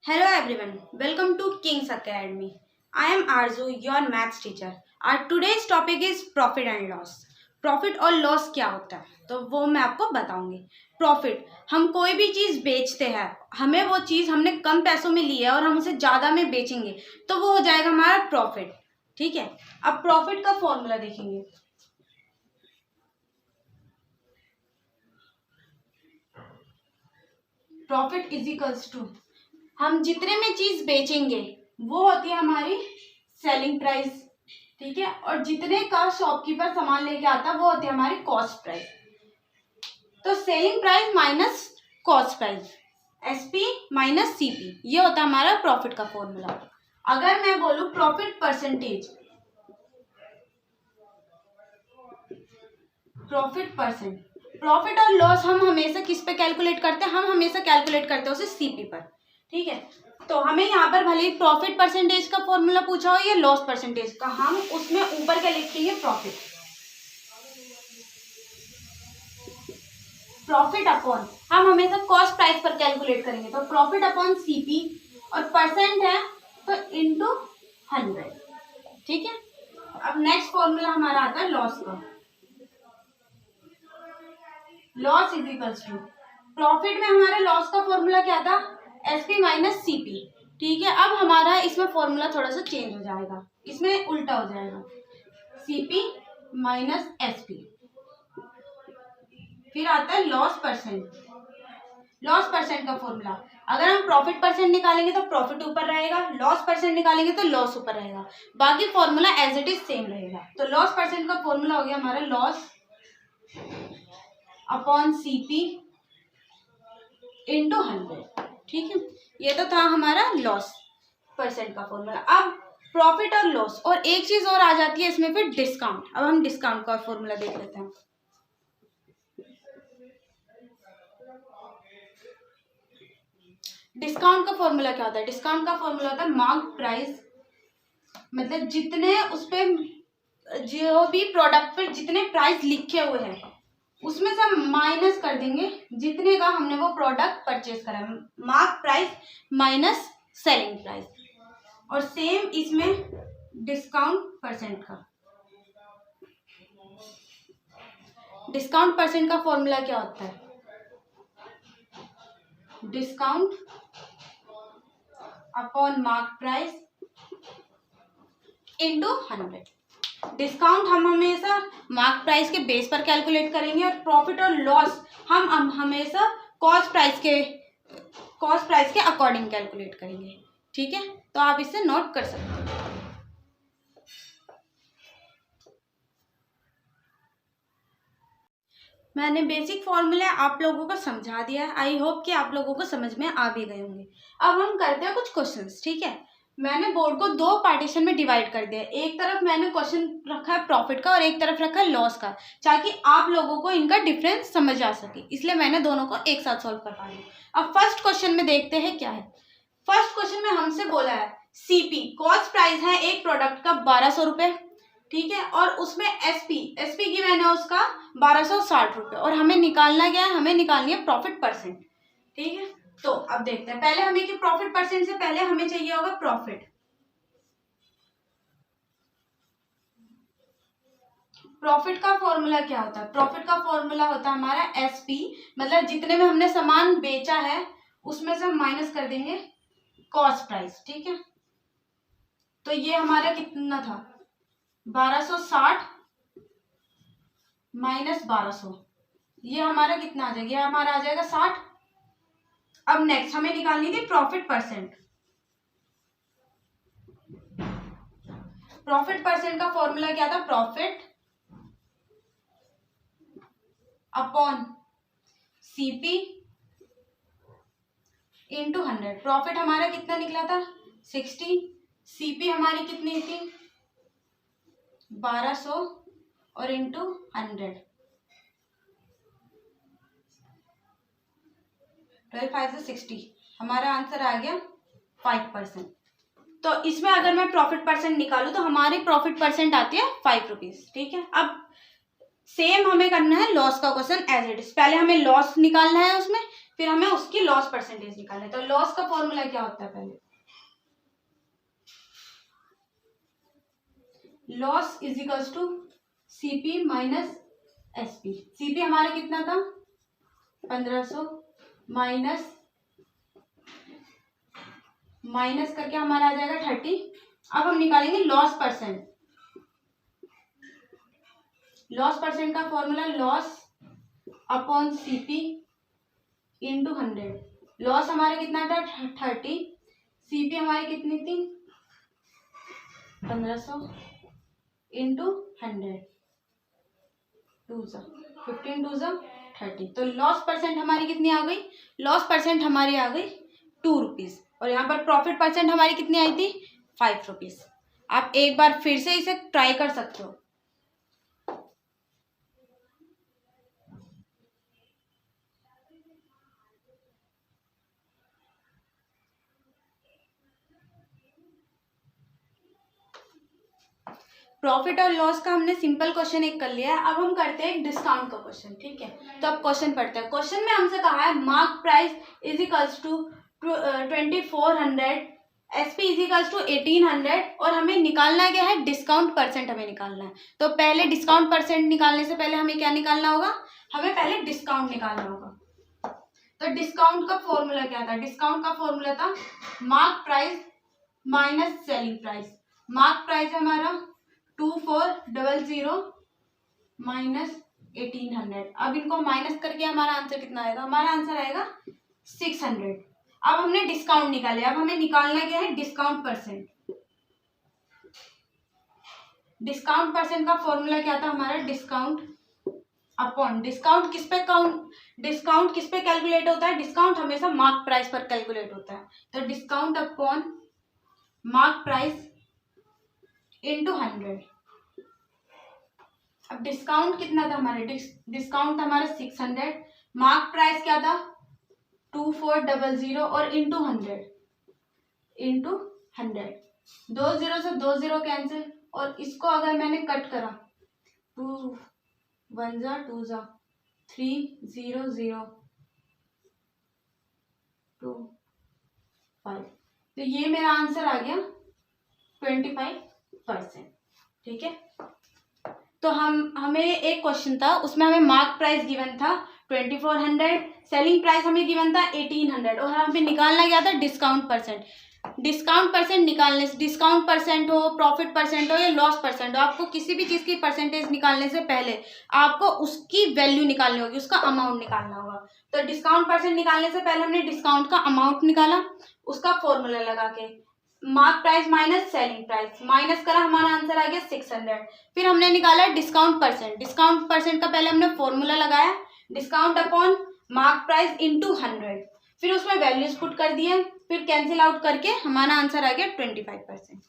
Hello everyone, welcome to King's Academy. I am Arzu, your maths teacher. Our today's topic is profit and loss. Profit और loss क्या होता है तो वो मैं आपको बताऊंगी. प्रॉफिट, हम कोई भी चीज़ बेचते हैं, हमें वो चीज़ हमने कम पैसों में ली है और हम उसे ज़्यादा में बेचेंगे तो वो हो जाएगा हमारा प्रॉफिट. ठीक है. अब प्रॉफिट का फॉर्मूला देखेंगे. प्रॉफिट इज इक्वल्स टू, हम जितने में चीज बेचेंगे वो होती है हमारी सेलिंग प्राइस. ठीक है. और जितने का शॉपकीपर सामान लेके आता है वो होती है हमारी कॉस्ट प्राइस. तो selling price minus cost price, SP minus CP, ये होता है हमारा प्रॉफिट का फॉर्मूला. अगर मैं बोलूं profit percentage, profit percent, profit और लॉस हम हमेशा किस पे कैलकुलेट करते हैं? हम हमेशा कैलकुलेट करते हैं उसे सीपी पर. ठीक है. तो हमें यहाँ पर भले ही प्रॉफिट परसेंटेज का फॉर्मूला पूछा हो या लॉस परसेंटेज का, हम उसमें ऊपर क्या लिखेंगे? प्रॉफिट. प्रॉफिट अपॉन, हम हमेशा कॉस्ट प्राइस पर कैलकुलेट करेंगे तो प्रॉफिट अपॉन सीपी, और परसेंट है तो इंटू 100. ठीक है. अब नेक्स्ट फॉर्मूला हमारा आता है लॉस का. Loss is equals to, profit में हमारे लॉस का फॉर्मूला क्या था? SP minus CP. ठीक है. अब हमारा इसमें फॉर्मूला थोड़ा सा चेंज हो जाएगा, इसमें उल्टा हो जाएगा, सीपी माइनस एसपी. फिर आता है लॉस परसेंट. लॉस परसेंट का फॉर्मूला, अगर हम प्रॉफिट परसेंट निकालेंगे तो प्रॉफिट ऊपर रहेगा, लॉस परसेंट निकालेंगे तो लॉस ऊपर रहेगा, बाकी formula as it is same रहेगा. तो लॉस परसेंट का फॉर्मूला हो गया हमारा लॉस अपॉन सीपी इंटू 100. ठीक है. ये तो था हमारा लॉस परसेंट का फॉर्मूला. अब प्रॉफिट और लॉस, और एक चीज और आ जाती है इसमें फिर डिस्काउंट. अब हम डिस्काउंट का फॉर्मूला देख लेते हैं. डिस्काउंट का फॉर्मूला क्या होता है? डिस्काउंट का फॉर्मूला होता है मार्क प्राइस, मतलब जितने उस पे जो भी प्रोडक्ट पे जितने प्राइस लिखे हुए हैं उसमें से हम माइनस कर देंगे जितने का हमने वो प्रोडक्ट परचेज करा है. Mark price minus selling price. और सेम इसमें डिस्काउंट परसेंट का. डिस्काउंट परसेंट का फॉर्मूला क्या होता है? Discount upon mark price into 100. Discount हम हमेशा मार्क प्राइस के बेस पर कैलकुलेट करेंगे और प्रॉफिट और लॉस हम हमेशा कॉस्ट प्राइस के अकॉर्डिंग कैलकुलेट करेंगे. ठीक है. तो आप इसे नोट कर सकते हो. मैंने बेसिक फॉर्मूले आप लोगों को समझा दिया है. आई होप कि आप लोगों को समझ में आ भी गए होंगे. अब हम करते हैं कुछ क्वेश्चंस. ठीक है. मैंने बोर्ड को दो पार्टीशन में डिवाइड कर दिया. एक तरफ मैंने क्वेश्चन रखा है प्रॉफिट का और एक तरफ रखा है लॉस का, ताकि आप लोगों को इनका डिफरेंस समझ आ सके, इसलिए मैंने दोनों को एक साथ सॉल्व करवा दिया. अब फर्स्ट क्वेश्चन में देखते हैं क्या है. फर्स्ट क्वेश्चन में हमसे बोला है सीपी, कॉस्ट प्राइस है एक प्रोडक्ट का 1200 रुपये. ठीक है. और उसमें एसपी की मैंने उसका 1260 रुपये, और हमें निकालना क्या है? हमें निकालनी है प्रॉफिट परसेंट. ठीक है. तो अब देखते हैं. पहले हमें कि प्रॉफिट परसेंट से पहले हमें चाहिए होगा प्रॉफिट. प्रॉफिट का फॉर्मूला क्या होता है? प्रॉफिट का फॉर्मूला होता है हमारा एसपी, मतलब जितने में हमने सामान बेचा है उसमें से हम माइनस कर देंगे कॉस्ट प्राइस. ठीक है. तो ये हमारा कितना था? 1260 माइनस 1200, ये हमारा कितना आ जाएगा? ये हमारा आ जाएगा 60. अब नेक्स्ट हमें निकालनी थी प्रॉफिट परसेंट. प्रॉफिट परसेंट का फॉर्मूला क्या था? Profit upon CP into 100. Profit हमारा कितना निकला था? 60. सीपी हमारी कितनी थी? 1200 और इंटू 100. 12 से 60, हमारा आंसर आ गया 5%. तो इसमें अगर मैं प्रॉफिट परसेंट निकालूं तो हमारी प्रॉफिट परसेंट आती है 5 रुपीज. ठीक है. अब सेम हमें करना है लॉस का क्वेश्चन एज इट इज. पहले हमें लॉस निकालना है उसमें, फिर हमें उसकी लॉस परसेंटेज निकालना है। तो लॉस का फॉर्मूला क्या होता है, पहले loss is equals to CP minus SP. CP हमारा कितना था 1500 माइनस करके हमारा आ जाएगा 30। अब हम निकालेंगे लॉस परसेंट। लॉस परसेंट का formula loss upon CP into 100। Loss हमारा कितना था 30, सीपी हमारी कितनी थी 1500 इंटू 100, 15 2 30। तो लॉस परसेंट हमारी कितनी आ गई, लॉस परसेंट हमारी आ गई 2 रुपीज़। और यहाँ पर प्रॉफिट परसेंट हमारी कितनी आई थी 5 रुपीज़। आप एक बार फिर से इसे ट्राई कर सकते हो। प्रॉफिट और लॉस का हमने सिंपल क्वेश्चन एक कर लिया है। अब हम करते हैं एक डिस्काउंट का क्वेश्चन, ठीक है। तो अब क्वेश्चन पढ़ते हैं। क्वेश्चन में हमसे कहा है mark price is equals to 2400, SP is equals to 1800 और हमें निकालना क्या है डिस्काउंट परसेंट हमें निकालना है। तो पहले डिस्काउंट परसेंट निकालने से पहले हमें क्या निकालना होगा, हमें पहले डिस्काउंट निकालना होगा। तो डिस्काउंट का फॉर्मूला क्या था, डिस्काउंट का फॉर्मूला था mark price minus selling price. Mark price हमारा 2400 माइनस 1800। अब इनको माइनस करके हमारा आंसर कितना आएगा, हमारा आंसर आएगा 600। अब हमने डिस्काउंट निकाले, अब हमें निकालना क्या है डिस्काउंट परसेंट। डिस्काउंट परसेंट का फॉर्मूला क्या था हमारा डिस्काउंट अपॉन, डिस्काउंट किस पे कैलकुलेट होता है, डिस्काउंट हमेशा मार्क प्राइस पर कैलकुलेट होता है। तो discount upon mark price into 100। अब डिस्काउंट कितना था हमारे, डिस्काउंट था हमारा 600, मार्क प्राइस क्या था 2400 और इंटू 100, दो जीरो से 2 0 कैंसिल। और इसको अगर मैंने कट करा 2 1 जा 2 जा 3 0 0 2 5। तो ये मेरा आंसर आ गया 25%, ठीक है। तो हमें एक क्वेश्चन था उसमें हमें मार्क प्राइस गिवन था 2400, सेलिंग प्राइस हमें गिवन था 1800 और हमें निकालना क्या था डिस्काउंट परसेंट। डिस्काउंट परसेंट निकालने से, डिस्काउंट परसेंट हो, प्रॉफिट परसेंट हो या लॉस परसेंट हो, आपको किसी भी चीज़ की परसेंटेज निकालने से पहले आपको उसकी वैल्यू निकालनी होगी, उसका अमाउंट निकालना होगा। तो डिस्काउंट परसेंट निकालने से पहले हमने डिस्काउंट का अमाउंट निकाला, उसका फॉर्मूला लगा के mark price minus selling price minus करा, हमारा आंसर आ गया 600। फिर हमने निकाला डिस्काउंट परसेंट। डिस्काउंट परसेंट का पहले हमने फॉर्मूला लगाया discount upon mark price into 100, फिर उसमें वैल्यूज पुट कर दिए, फिर कैंसिल आउट करके हमारा आंसर आ गया 25%।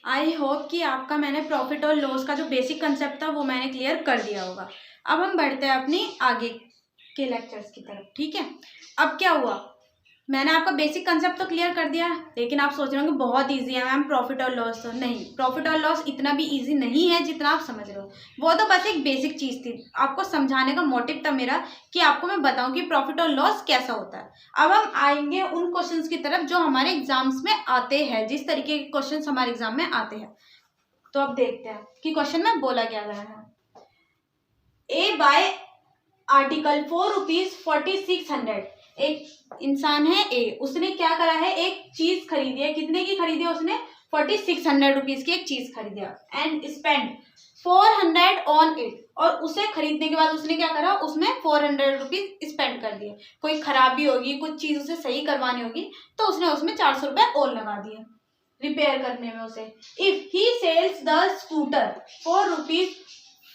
आई होप कि आपका मैंने प्रॉफिट और लॉस का जो बेसिक कंसेप्ट था वो मैंने क्लियर कर दिया होगा। अब हम बढ़ते हैं अपनी आगे के लेक्चर्स की तरफ, ठीक है। अब क्या हुआ, मैंने आपका बेसिक कंसेप्ट तो क्लियर कर दिया, लेकिन आप सोच रहे हो कि बहुत इजी है मैम प्रॉफिट और लॉस। तो नहीं, प्रॉफिट और लॉस इतना भी इजी नहीं है जितना आप समझ रहे हो। वो तो बस एक बेसिक चीज़ थी, आपको समझाने का मोटिव था मेरा कि आपको मैं बताऊं कि प्रॉफिट और लॉस कैसा होता है। अब हम आएंगे उन क्वेश्चंस की तरफ जो हमारे एग्जाम्स में आते हैं, जिस तरीके के क्वेश्चन हमारे एग्जाम में आते हैं। तो अब देखते हैं कि क्वेश्चन में बोला क्या गया है। ए बाय आर्टिकल 4 रुपीज 4600। एक इंसान है ए, उसने क्या करा है, एक चीज खरीदी है। कितने की खरीदी है उसने, 4600 रुपीज की एक चीज खरीदी है एंड स्पेंड 400 ऑन इट। और उसे खरीदने के बाद उसने क्या करा, उसमें 400 रुपीज स्पेंड कर दिए। कोई खराबी होगी, कुछ चीज उसे सही करवानी होगी, तो उसने उसमें 400 रुपए और लगा दिए रिपेयर करने में उसे। If he sells the scooter for rupees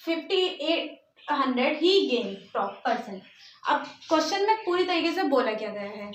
5800 he gain %। अब क्वेश्चन में पूरी तरीके से बोला क्या गया है,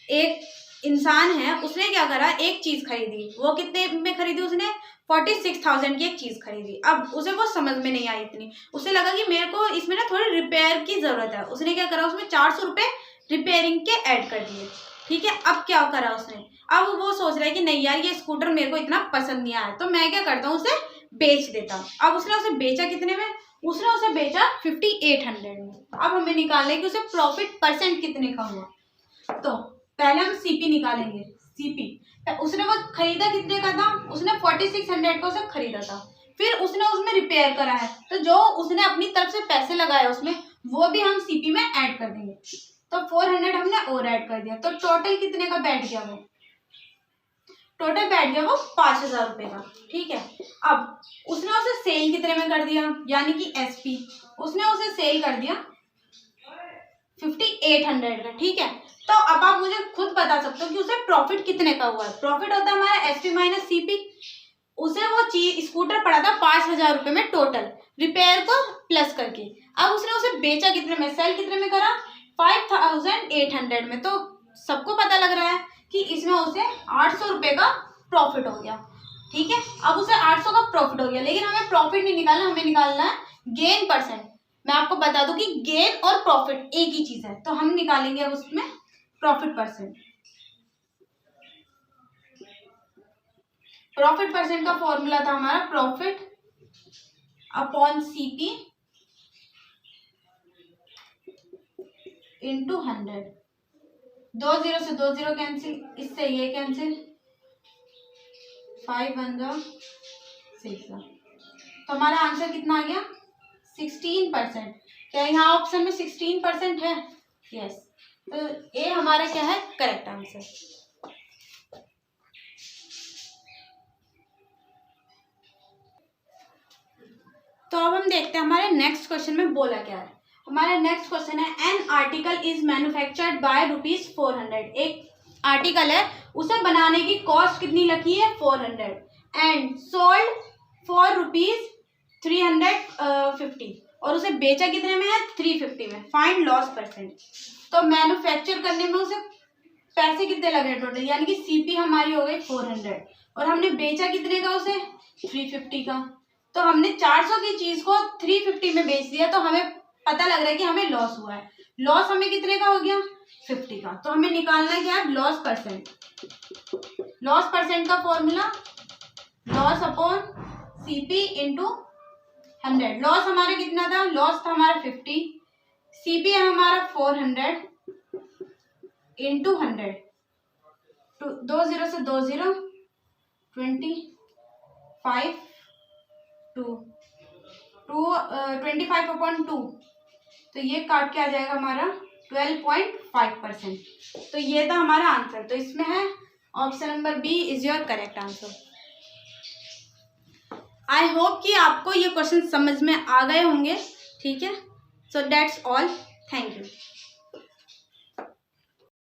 एक इंसान है, उसने क्या करा, एक चीज खरीदी। वो कितने में खरीदी, उसने 46,000 की एक चीज खरीदी। अब उसे वो समझ में नहीं आई इतनी, उसे लगा कि मेरे को इसमें ना थोड़ी रिपेयर की जरूरत है। उसने क्या करा, उसमें 400 रुपये रिपेयरिंग के ऐड कर दिए, ठीक है। अब क्या करा उसने, अब वो सोच रहा है कि नहीं यार ये स्कूटर मेरे को इतना पसंद नहीं आया, तो मैं क्या करता हूँ उसे बेच देता हूँ। अब उसने उसे बेचा कितने में, उसने उसे बेचा 5800 में। अब हमें निकालना है कि उसे प्रॉफिट परसेंट कितने का हुआ। तो पहले हम सीपी निकालेंगे। सीपी उसने वो खरीदा कितने का था, उसने 4600 का उसे खरीदा था। फिर उसने उसमें रिपेयर करा है, तो जो उसने अपनी तरफ से पैसे लगाए उसमें, वो भी हम सीपी में ऐड कर देंगे। तो 400 हमने और ऐड कर दिया, तो टोटल कितने का बैठ गया वो, टोटल बैठ गया वो 5000 रुपये का। ठीक है, अब उसने उसे सेल कितने में कर दिया, यानी कि एसपी उसने उसे सेल कर दिया 5800 का। ठीक है, तो अब आप मुझे खुद बता सकते हो कि उसे प्रॉफिट कितने का हुआ है। प्रॉफिट होता है हमारा एसपी माइनस सीपी। उसे वो चीज स्कूटर पड़ा था 5000 रुपये में टोटल, रिपेयर को प्लस करके। अब उसने उसे बेचा कितने में, सेल कितने में करा, 5800 में। तो सबको पता लग रहा है कि इसमें उसे 800 रुपये का प्रॉफिट हो गया। ठीक है, अब उसे 800 का प्रॉफिट हो गया, लेकिन हमें प्रॉफिट नहीं निकालना, हमें निकालना है गेन परसेंट। मैं आपको बता दूं कि गेन और प्रॉफिट एक ही चीज है, तो हम निकालेंगे अब उसमें प्रॉफिट परसेंट। प्रॉफिट परसेंट का फॉर्मूला था हमारा प्रॉफिट अपॉन सीपी इंटू 100। 20 से 20 कैंसिल, इससे ये कैंसिल, 5 1 जा 6। तो हमारा आंसर कितना आ गया, 16%। क्या यहाँ ऑप्शन में 16% है? यस, तो ये हमारा क्या है, करेक्ट आंसर। तो अब हम देखते हैं हमारे नेक्स्ट क्वेश्चन में बोला क्या है। हमारा नेक्स्ट क्वेश्चन है, an article is manufactured by ₹400। एक आर्टिकल है, उसे बनाने की कॉस्ट कितनी लगी है, 400, एंड सोल्ड फॉर ₹350, और उसे बेचा कितने में है, 350 में। Find loss percent. तो मैन्युफैक्चर करने में उसे पैसे कितने लगे टोटल, यानी कि सीपी हमारी हो गई 400, और हमने बेचा कितने का उसे, 350 का। तो हमने 400 की चीज को 350 में बेच दिया, तो हमें पता लग रहा है कि हमें लॉस हुआ है। लॉस हमें कितने का हो गया, 50 का। तो हमें निकालना है क्या, लॉस परसेंट। लॉस परसेंट का formula loss upon CP into 100। Loss हमारा कितना था, लॉस था हमारा 50, सीपी है हमारा 400 इंटू 100। 20 से 20 25 25/2, तो ये काट के आ जाएगा हमारा 12.5%। तो ये था हमारा आंसर। तो इसमें है option number B is your correct answer. I hope कि आपको ये क्वेश्चन समझ में आ गए होंगे। ठीक है, so that's all, thank you.